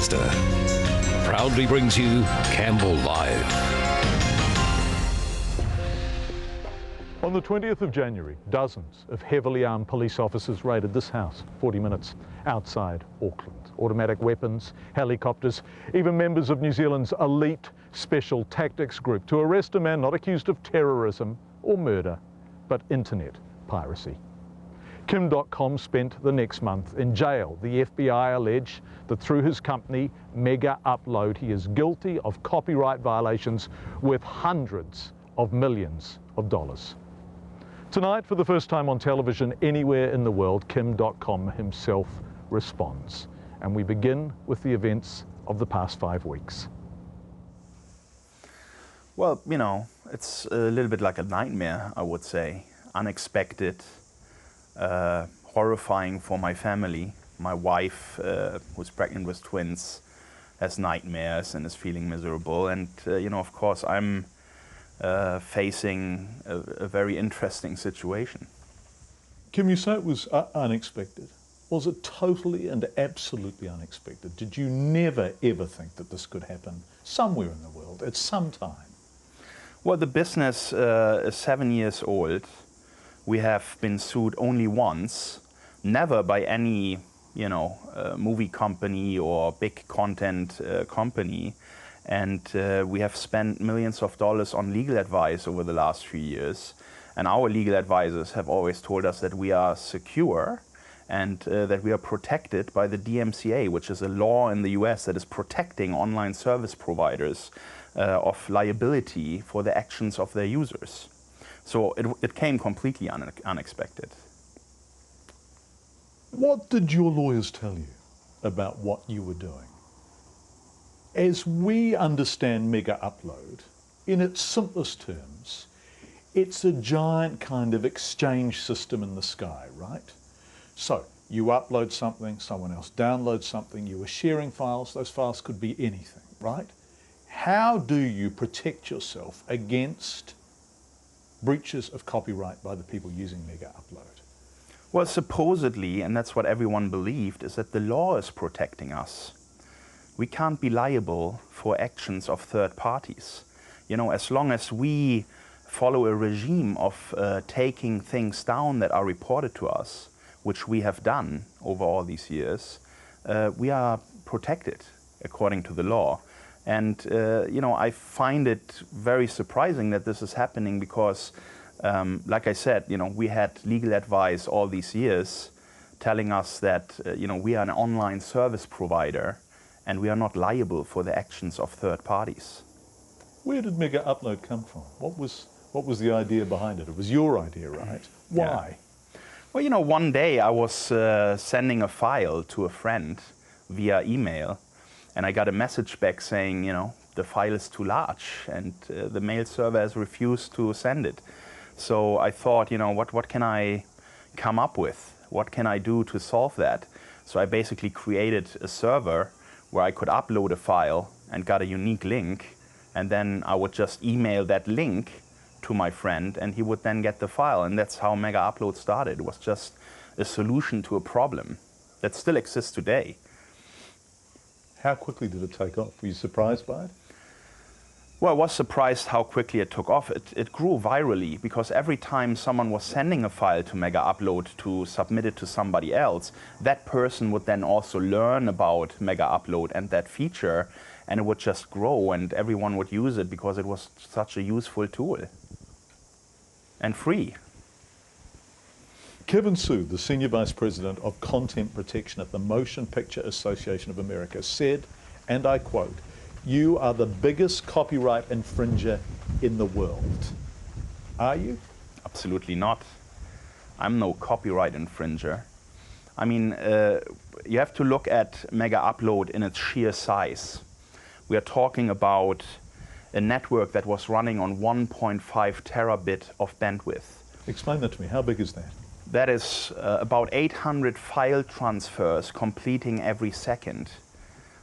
Bethesda proudly brings you Campbell Live. On the 20th of January, dozens of heavily armed police officers raided this house 40 minutes outside Auckland. Automatic weapons, helicopters, even members of New Zealand's elite special tactics group to arrest a man not accused of terrorism or murder, but internet piracy. Dotcom spent the next month in jail. The FBI allege that through his company, Megaupload, he is guilty of copyright violations worth hundreds of millions of dollars. Tonight, for the first time on television anywhere in the world, Dotcom himself responds. And we begin with the events of the past 5 weeks. Well, you know, it's a little bit like a nightmare, I would say. Unexpected, horrifying for my family. My wife, who's pregnant with twins, has nightmares and is feeling miserable. And, you know, of course, I'm facing a very interesting situation. Kim, you say it was unexpected. Was it totally and absolutely unexpected? Did you never, ever think that this could happen somewhere in the world at some time? Well, the business is 7 years old. We have been sued only once, never by any, you know, movie company or big content company. And we have spent millions of dollars on legal advice over the last few years. And our legal advisors have always told us that we are secure and that we are protected by the DMCA, which is a law in the US that is protecting online service providers of liability for the actions of their users. So it came completely unexpected. What did your lawyers tell you about what you were doing? As we understand Megaupload, in its simplest terms, it's a giant kind of exchange system in the sky, right? So you upload something, someone else downloads something, you are sharing files, those files could be anything, right? How do you protect yourself against breaches of copyright by the people using Megaupload? Well, supposedly, and that's what everyone believed, is that the law is protecting us. We can't be liable for actions of third parties. You know, as long as we follow a regime of taking things down that are reported to us, which we have done over all these years, we are protected according to the law. And, you know, I find it very surprising that this is happening because, like I said, you know, we had legal advice all these years telling us that, you know, we are an online service provider and we are not liable for the actions of third parties. Where did Megaupload come from? What was the idea behind it? It was your idea, right? Why? Yeah. Well, you know, one day I was sending a file to a friend via email, and I got a message back saying, you know, the file is too large, and the mail server has refused to send it. So I thought, you know, what can I come up with? What can I do to solve that? So I basically created a server where I could upload a file and got a unique link, and then I would just email that link to my friend and he would then get the file. And that's how Megaupload started. It was just a solution to a problem that still exists today. How quickly did it take off? Were you surprised by it? Well, I was surprised how quickly it took off. It grew virally because every time someone was sending a file to Megaupload to submit it to somebody else, that person would then also learn about Megaupload and that feature, and it would just grow and everyone would use it because it was such a useful tool. And free. Kevin Su, the Senior Vice President of Content Protection at the Motion Picture Association of America, said, and I quote, "You are the biggest copyright infringer in the world." Are you? Absolutely not. I'm no copyright infringer. I mean, you have to look at Megaupload in its sheer size. We are talking about a network that was running on 1.5 terabit of bandwidth. Explain that to me. How big is that? That is about 800 file transfers completing every second.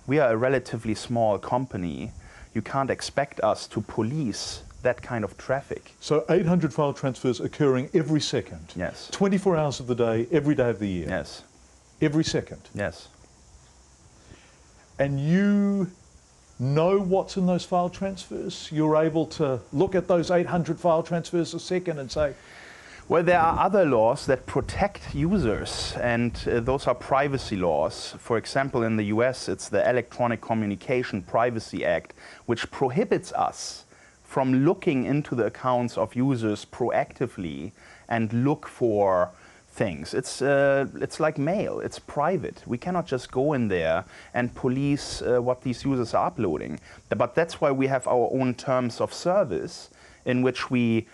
We are a relatively small company. You can't expect us to police that kind of traffic. So 800 file transfers occurring every second? Yes. 24 hours of the day, every day of the year? Yes. Every second? Yes. and you know what's in those file transfers? You're able to look at those 800 file transfers a second and say, well, there are other laws that protect users, and those are privacy laws. For example, in the US, it's the Electronic Communication Privacy Act, which prohibits us from looking into the accounts of users proactively and look for things. It's like mail, it's private. We cannot just go in there and police what these users are uploading. But that's why we have our own terms of service in which we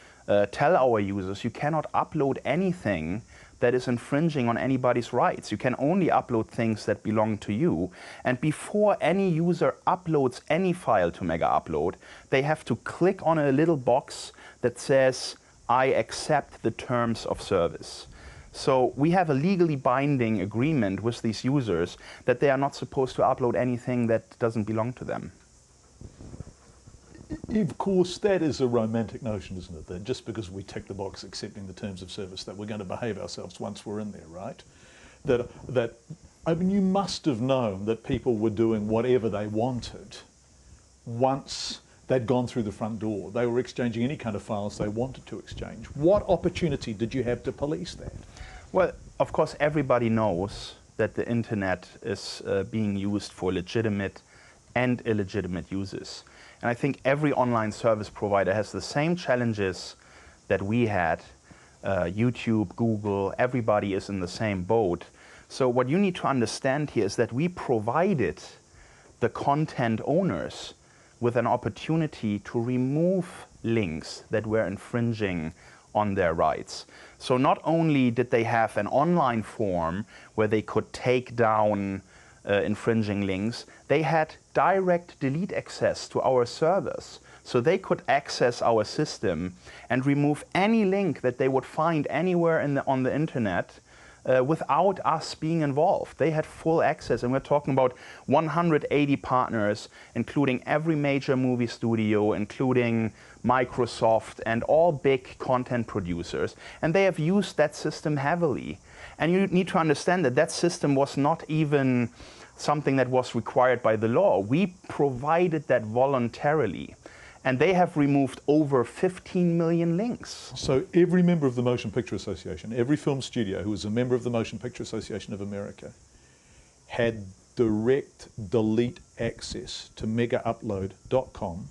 tell our users you cannot upload anything that is infringing on anybody's rights. You can only upload things that belong to you. And before any user uploads any file to Megaupload, they have to click on a little box that says, I accept the terms of service. So we have a legally binding agreement with these users that they are not supposed to upload anything that doesn't belong to them. Of course, that is a romantic notion, isn't it? That just because we tick the box accepting the terms of service, that we're going to behave ourselves once we're in there, right? I mean, you must have known that people were doing whatever they wanted once they'd gone through the front door. They were exchanging any kind of files they wanted to exchange. What opportunity did you have to police that? Well, of course, everybody knows that the internet is being used for legitimate and illegitimate uses. And I think every online service provider has the same challenges that we had. YouTube, Google, everybody is in the same boat. So what you need to understand here is that we provided the content owners with an opportunity to remove links that were infringing on their rights. So not only did they have an online form where they could take down infringing links, they had direct delete access to our servers. So they could access our system and remove any link that they would find anywhere on the internet without us being involved. They had full access, and we're talking about 180 partners, including every major movie studio, including Microsoft and all big content producers. And they have used that system heavily. And you need to understand that that system was not even something that was required by the law. We provided that voluntarily. And they have removed over 15 million links. So every member of the Motion Picture Association, every film studio who was a member of the Motion Picture Association of America had direct delete access to Megaupload.com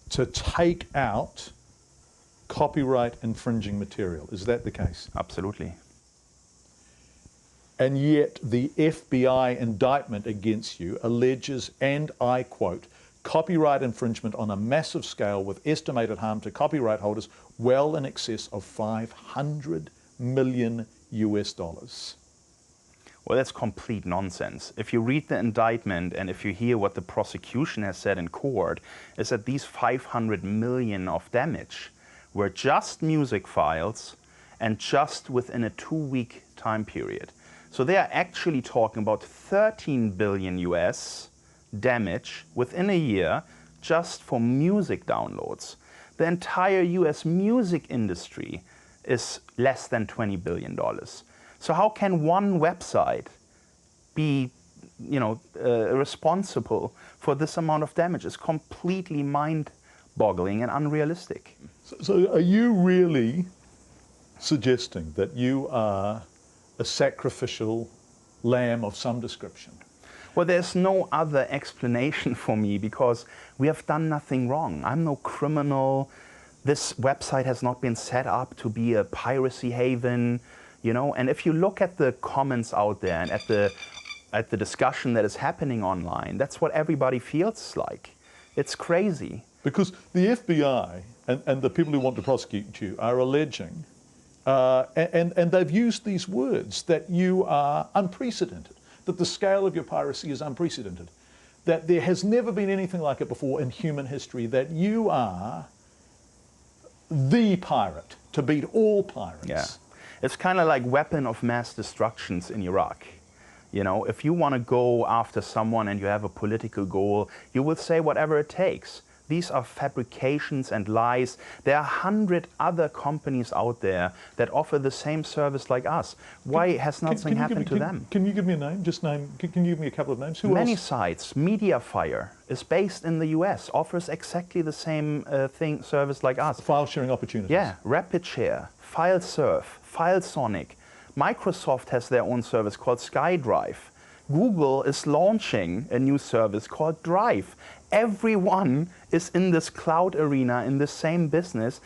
to take out copyright infringing material. Is that the case? Absolutely. And yet the FBI indictment against you alleges, and I quote, copyright infringement on a massive scale with estimated harm to copyright holders well in excess of $500 million US. Well, that's complete nonsense. If you read the indictment and if you hear what the prosecution has said in court, is that these 500 million of damage were just music files and just within a 2-week time period. So they are actually talking about 13 billion US damage within a year just for music downloads. The entire US music industry is less than $20 billion. So how can one website be, responsible for this amount of damage? It's completely mind-boggling and unrealistic. So are you really suggesting that you are a sacrificial lamb of some description? Well, there's no other explanation for me because we have done nothing wrong. I'm no criminal. This website has not been set up to be a piracy haven, And if you look at the comments out there and at the discussion that is happening online, that's what everybody feels like. It's crazy. Because the FBI and the people who want to prosecute you are alleging, and they've used these words, that you are unprecedented, that the scale of your piracy is unprecedented, that there has never been anything like it before in human history, that you are the pirate to beat all pirates. Yeah. It's kind of like weapon of mass destructions in Iraq. If you want to go after someone and you have a political goal, you will say whatever it takes. These are fabrications and lies. There are 100 other companies out there that offer the same service like us. Why has nothing happened to them? Can you give me a name? Can you give me a couple of names? Who Many else? sites. Mediafire is based in the US, offers exactly the same service like us. File sharing opportunities. Yeah, RapidShare, FileSurf, FileSonic. Microsoft has their own service called SkyDrive. Google is launching a new service called Drive. Everyone is in this cloud arena, in the same business,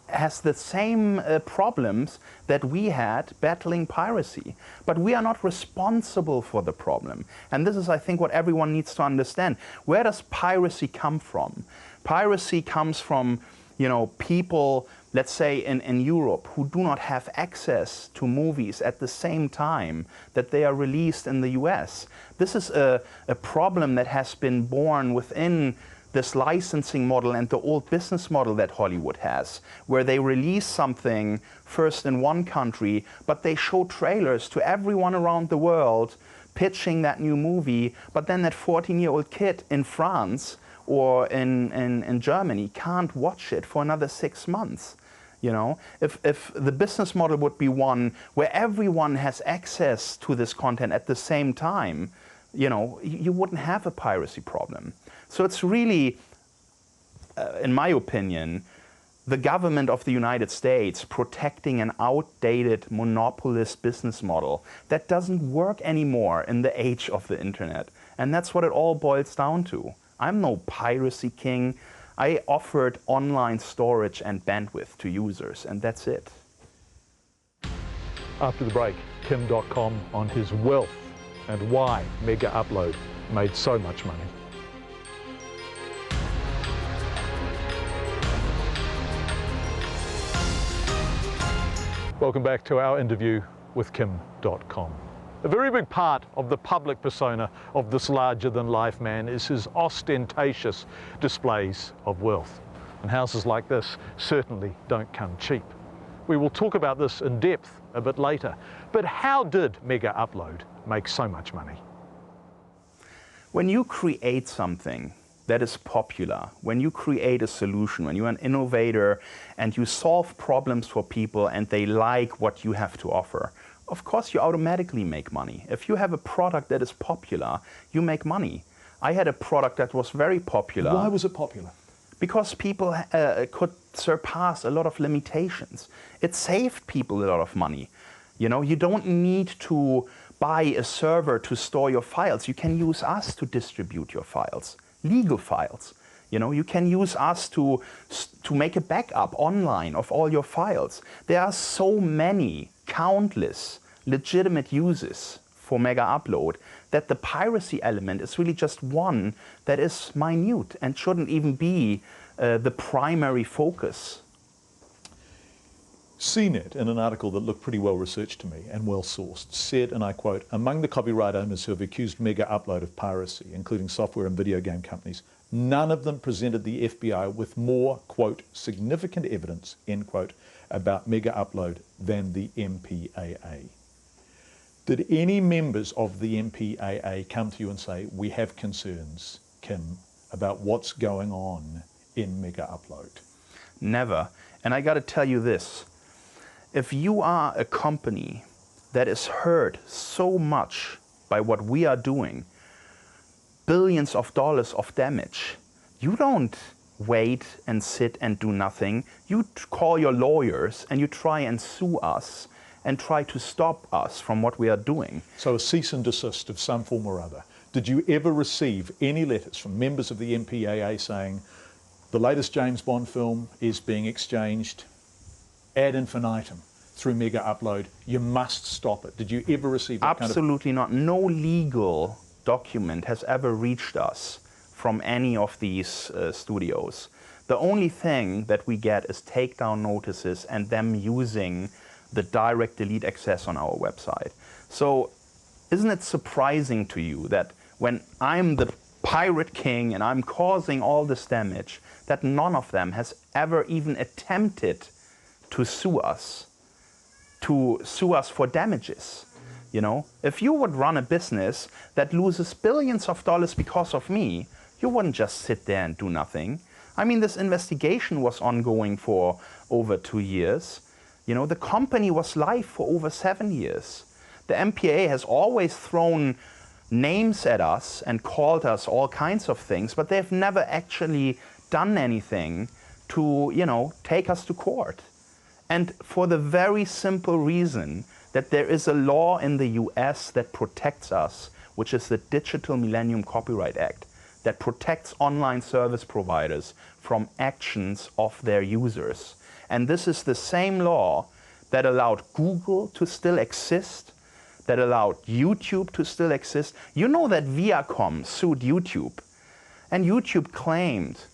has the same problems that we had battling piracy. But we are not responsible for the problem. And this is, I think, what everyone needs to understand. Where does piracy come from? Piracy comes from, you know, people, let's say in Europe, who do not have access to movies at the same time that they are released in the US. This is a problem that has been born within this licensing model and the old business model that Hollywood has, where they release something first in one country, but they show trailers to everyone around the world pitching that new movie, but then that 14-year-old kid in France or in Germany can't watch it for another 6 months. You know, if the business model would be one where everyone has access to this content at the same time, you know, you wouldn't have a piracy problem. So it's really, in my opinion, the government of the United States protecting an outdated monopolist business model that doesn't work anymore in the age of the internet. And that's what it all boils down to. I'm no piracy king. I offered online storage and bandwidth to users, and that's it. After the break, Kim Dotcom on his wealth and why Megaupload made so much money. Welcome back to our interview with Kim Dotcom. A very big part of the public persona of this larger-than-life man is his ostentatious displays of wealth. And houses like this certainly don't come cheap. We will talk about this in depth a bit later. But how did Megaupload make so much money? When you create something that is popular, when you create a solution, when you're an innovator and you solve problems for people and they like what you have to offer, of course you automatically make money. If you have a product that is popular, you make money. I had a product that was very popular. Why was it popular? Because people could surpass a lot of limitations. It saved people a lot of money. You know, you don't need to buy a server to store your files. You can use us to distribute your files, legal files. You know, you can use us to make a backup online of all your files. There are so many, countless legitimate uses for Megaupload that the piracy element is really just one that is minute and shouldn't even be the primary focus. CNET, in an article that looked pretty well researched to me and well sourced, said, and I quote, "Among the copyright owners who have accused Megaupload of piracy, including software and video game companies, none of them presented the FBI with more, quote, significant evidence, end quote, about Megaupload than the MPAA." Did any members of the MPAA come to you and say, we have concerns, Kim, about what's going on in Megaupload? Never. And I got to tell you this. If you are a company that is hurt so much by what we are doing, billions of dollars of damage, you don't wait and sit and do nothing. You call your lawyers and you try and sue us and try to stop us from what we are doing. So a cease and desist of some form or other. Did you ever receive any letters from members of the MPAA saying the latest James Bond film is being exchanged ad infinitum through Megaupload, you must stop it? Did you ever receive that? Absolutely not. No legal document has ever reached us from any of these studios. The only thing that we get is takedown notices and them using the direct delete access on our website. So isn't it surprising to you that when I'm the pirate king and I'm causing all this damage, that none of them has ever even attempted to sue us for damages? You know, if you would run a business that loses billions of dollars because of me, you wouldn't just sit there and do nothing. I mean, this investigation was ongoing for over 2 years. You know, the company was live for over 7 years. The MPA has always thrown names at us and called us all kinds of things, but they've never actually done anything to, you know, take us to court. And for the very simple reason that there is a law in the US that protects us, which is the Digital Millennium Copyright Act, that protects online service providers from actions of their users. And this is the same law that allowed Google to still exist, that allowed YouTube to still exist. You know that Viacom sued YouTube, and YouTube claimed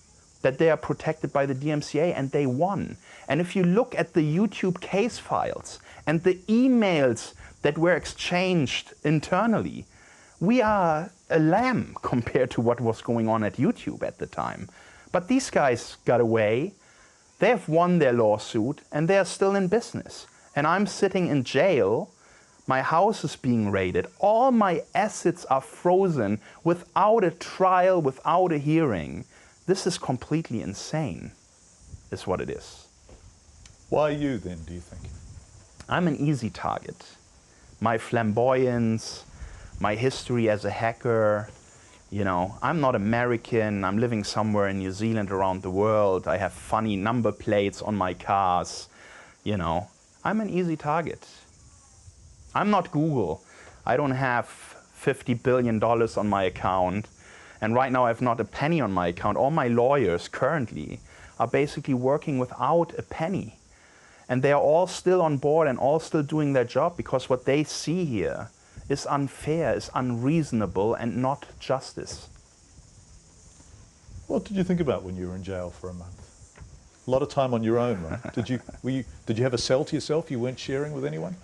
that they are protected by the DMCA, and they won. And if you look at the YouTube case files and the emails that were exchanged internally, we are a lamb compared to what was going on at YouTube at the time. But these guys got away. They have won their lawsuit, and they are still in business. And I'm sitting in jail. My house is being raided. All my assets are frozen without a trial, without a hearing. This is completely insane, is what it is. Why you then, do you think? I'm an easy target. My flamboyance, my history as a hacker, you know, I'm not American, I'm living somewhere in New Zealand, around the world, I have funny number plates on my cars, you know, I'm an easy target. I'm not Google. I don't have $50 billion on my account, and right now I have not a penny on my account. All my lawyers currently are basically working without a penny. And they are all still on board and all still doing their job, because what they see here is unfair, is unreasonable, and not justice. What did you think about when you were in jail for a month? A lot of time on your own, right? Did you have a cell to yourself? You weren't sharing with anyone?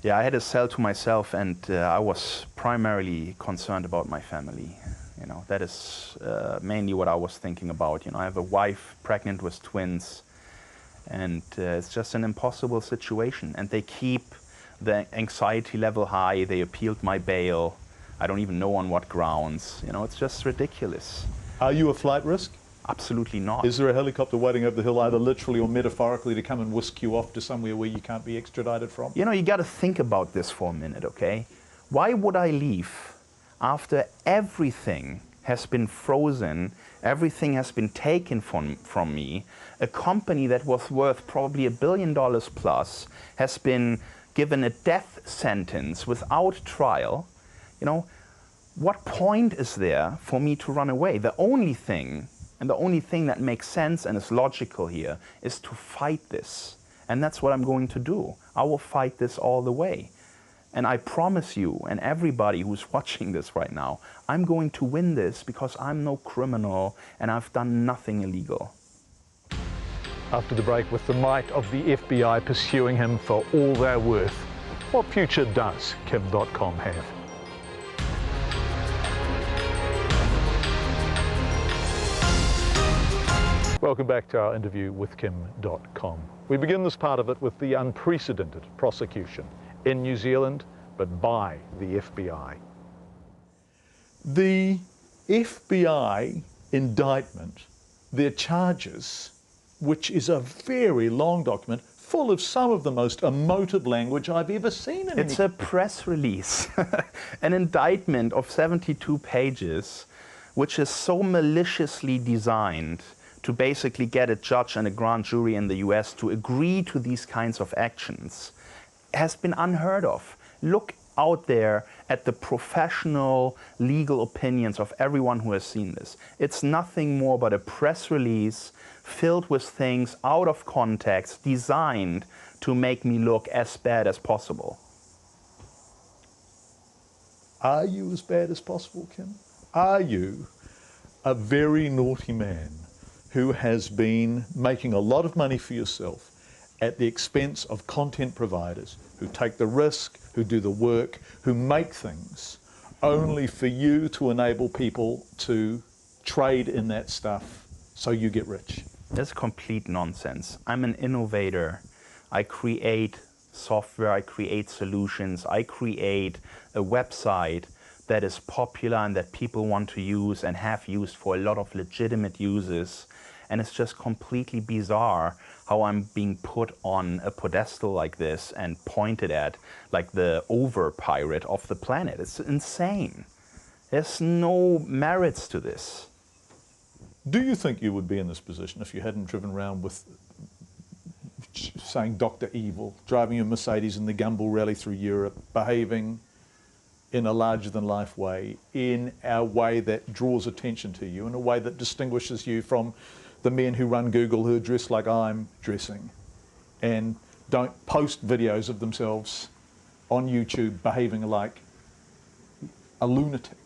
Yeah, I had a cell to myself, and I was primarily concerned about my family. You know, that is mainly what I was thinking about. You know, I have a wife pregnant with twins, and it's just an impossible situation. And they keep the anxiety level high. They appealed my bail. I don't even know on what grounds. You know, it's just ridiculous. Are you a flight risk? Absolutely not. Is there a helicopter waiting over the hill, either literally or metaphorically, to come and whisk you off to somewhere where you can't be extradited from? You know, you got to think about this for a minute, okay? Why would I leave after everything has been frozen, everything has been taken from me? A company that was worth probably $1 billion plus has been given a death sentence without trial. You know, what point is there for me to run away? The only thing, and the only thing that makes sense and is logical here, is to fight this. And that's what I'm going to do. I will fight this all the way. And I promise you, and everybody who's watching this right now, I'm going to win this, because I'm no criminal and I've done nothing illegal. After the break, with the might of the FBI pursuing him for all they're worth, what future does Kim Dotcom have? Welcome back to our interview with Kim Dotcom. We begin this part of it with the unprecedented prosecution in New Zealand, but by the FBI. The FBI indictment, their charges, which is a very long document, full of some of the most emotive language I've ever seen in It's a press release, an indictment of 72 pages, which is so maliciously designed to basically get a judge and a grand jury in the US to agree to these kinds of actions, has been unheard of. Look out there at the professional legal opinions of everyone who has seen this. It's nothing more but a press release filled with things out of context, designed to make me look as bad as possible. Are you as bad as possible, Kim? Are you a very naughty man who has been making a lot of money for yourself at the expense of content providers who take the risk, who do the work, who make things only for you to enable people to trade in that stuff so you get rich? That's complete nonsense. I'm an innovator. I create software, I create solutions, I create a website that is popular and that people want to use and have used for a lot of legitimate uses. And it's just completely bizarre how I'm being put on a pedestal like this and pointed at like the over-pirate of the planet. It's insane. There's no merits to this. Do you think you would be in this position if you hadn't driven around with, saying Dr. Evil, driving a Mercedes in the Gumball Rally through Europe, behaving in a larger-than-life way, in a way that draws attention to you, in a way that distinguishes you from the men who run Google who are dressed like I'm dressing and don't post videos of themselves on YouTube behaving like a lunatic?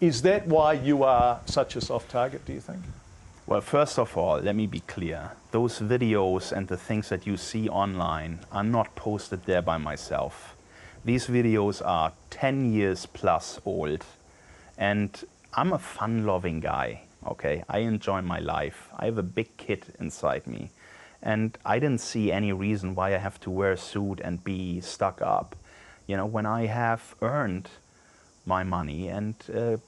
Is that why you are such a soft target, do you think? Well, first of all, let me be clear. Those videos and the things that you see online are not posted there by myself. These videos are 10 years plus old, and I'm a fun-loving guy, okay? I enjoy my life. I have a big kid inside me, and I didn't see any reason why I have to wear a suit and be stuck up, you know, when I have earned my money and,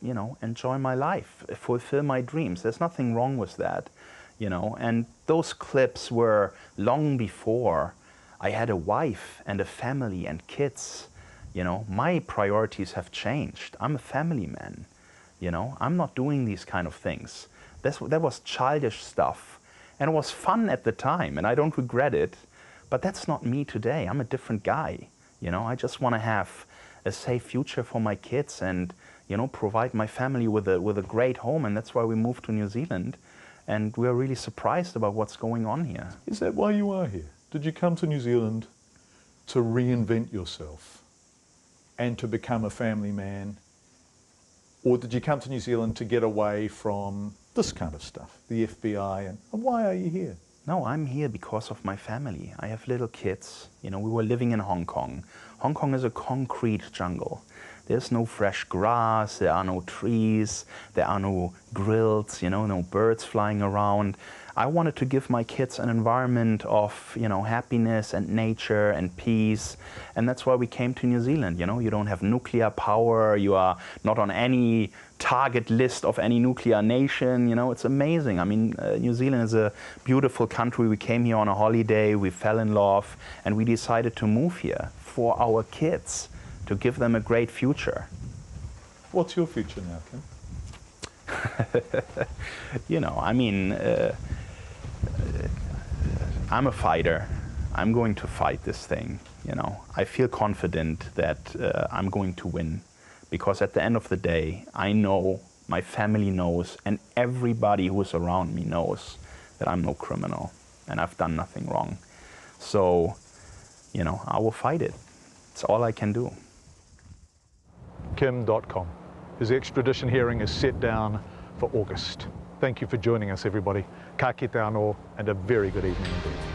you know, enjoy my life, fulfill my dreams. There's nothing wrong with that, you know, and those clips were long before I had a wife and a family and kids. You know, my priorities have changed. I'm a family man, you know. I'm not doing these kind of things. That was childish stuff, and it was fun at the time, and I don't regret it, but that's not me today. I'm a different guy, you know. I just want to have a safe future for my kids and, you know, provide my family with a great home, and that's why we moved to New Zealand, and we're really surprised about what's going on here. Is that why you are here? Did you come to New Zealand to reinvent yourself and to become a family man? Or did you come to New Zealand to get away from this kind of stuff, the FBI, and why are you here? No, I'm here because of my family. I have little kids. You know, we were living in Hong Kong. Hong Kong is a concrete jungle. There's no fresh grass, there are no trees, there are no grills, you know, no birds flying around. I wanted to give my kids an environment of, you know, happiness and nature and peace, and that's why we came to New Zealand. You know, you don't have nuclear power, you are not on any target list of any nuclear nation. You know, it's amazing. I mean, New Zealand is a beautiful country. We came here on a holiday, we fell in love, and we decided to move here for our kids, to give them a great future. What's your future now, Kim? You know, I mean, I'm a fighter. I'm going to fight this thing, you know. I feel confident that I'm going to win, because at the end of the day, I know, my family knows, and everybody who's around me knows that I'm no criminal and I've done nothing wrong. So, you know, I will fight it. It's all I can do. Kim Dotcom. His extradition hearing is set down for August. Thank you for joining us, everybody. Ka kite anō, and a very good evening indeed.